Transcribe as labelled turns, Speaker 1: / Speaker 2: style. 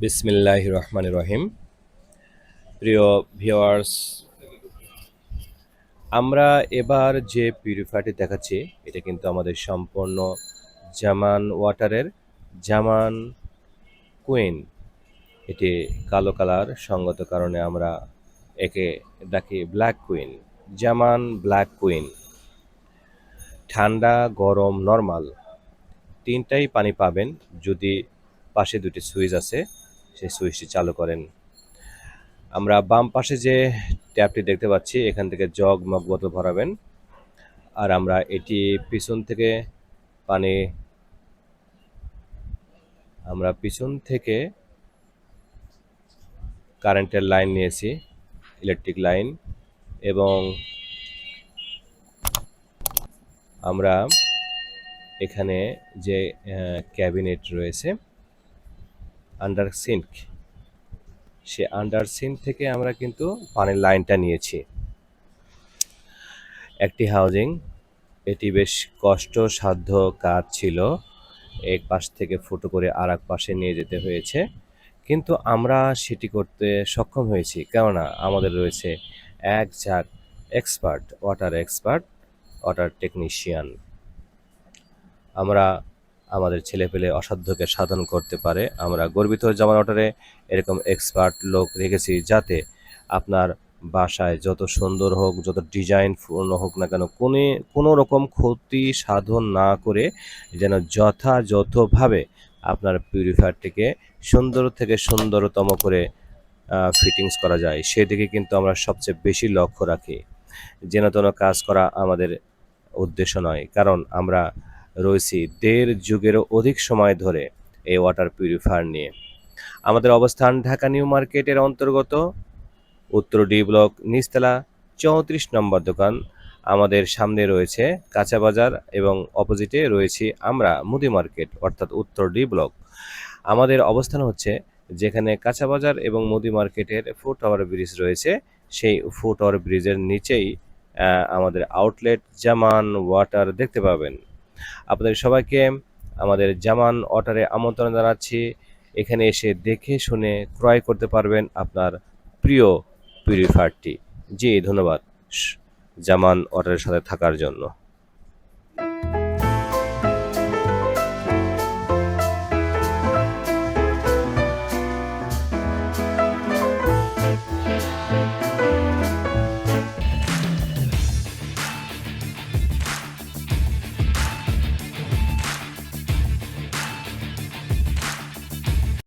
Speaker 1: বিসমিল্লাহির রহমানির রহিম। প্রিয় ভিউয়ার্স, আমরা এবার যে পিউরিফায়ারটি দেখাচ্ছি এটা কিন্তু আমাদের সম্পূর্ণ জামান ওয়াটারের জামান কুইন। এটি কালো কালার, সঙ্গত কারণে আমরা একে ডাকি ব্ল্যাক কুইন। জামান ব্ল্যাক কুইন। ঠান্ডা, গরম, নর্মাল তিনটাই পানি পাবেন যদি পাশে দুটি সুইচ আছে সেই সুইচটি চালু করেন। আমরা বাম পাশে যে ট্যাপটি দেখতে পাচ্ছি এখান থেকে জগ মগ বোতল ভরাবেন, আর আমরা এটি পিছন থেকে পানি পিছন থেকে কারেন্টের লাইন নিয়েছি, ইলেকট্রিক লাইন, এবং আমরা এখানে যে ক্যাবিনেট রয়েছে আন্ডার সিঙ্ক, সে আন্ডার সিঙ্ক থেকে আমরা কিন্তু পানির লাইনটা নিয়েছি। একটি হাউজিং, এটি বেশ কষ্টসাধ্য কাজ ছিল, এক পাশ থেকে ফুটো করে আর এক পাশে নিয়ে যেতে হয়েছে, কিন্তু আমরা সেটি করতে সক্ষম হয়েছি কেননা আমাদের রয়েছে এক ঝাঁক এক্সপার্ট, ওয়াটার টেকনিশিয়ান। আমরা আমাদের ছেলেপেলে অসাধ্যকে সাধন করতে পারে। আমরা গর্বিত জামান ওয়াটারে এরকম এক্সপার্ট লোক রেখেছি যাতে আপনার বাসায় যত সুন্দর হোক, যত ডিজাইনপূর্ণ হোক না কেন, কোনো রকম ক্ষতি সাধন না করে যেন যথাযথভাবে আপনার পিউরিফায়ারটিকে সুন্দর থেকে সুন্দরতম করে ফিটিংস করা যায়, সেদিকে কিন্তু আমরা সবচেয়ে বেশি লক্ষ্য রাখি। যেন তেন কাজ করা আমাদের উদ্দেশ্য নয়, কারণ আমরা রয়েছি 1.5 যুগেরও অধিক সময় ধরে এই ওয়াটার পিউরিফায়ার নিয়ে। আমাদের অবস্থান ঢাকা নিউ মার্কেটের অন্তর্গত উত্তর ডি ব্লক, নিচতলা 34 নম্বর দোকান। আমাদের সামনে রয়েছে কাঁচা বাজার এবং অপোজিটে রয়েছি আমরা মুদি মার্কেট, অর্থাৎ উত্তর ডি ব্লক। আমাদের অবস্থান হচ্ছে যেখানে কাঁচা বাজার এবং মুদি মার্কেটের ফুট ওভার ব্রিজ রয়েছে, সেই ফুট ওভার ব্রিজের নিচেই আমাদের আউটলেট জামান ওয়াটার দেখতে পাবেন। আপনাদের সবাইকে আমাদের জামান ওয়াটারে আমন্ত্রণ জানাচ্ছি। এখানে এসে দেখে শুনে ক্রয় করতে পারবেন আপনার প্রিয় পিউরিফায়ারটি। জি, ধন্যবাদ জামান ওয়াটারের সাথে থাকার জন্য।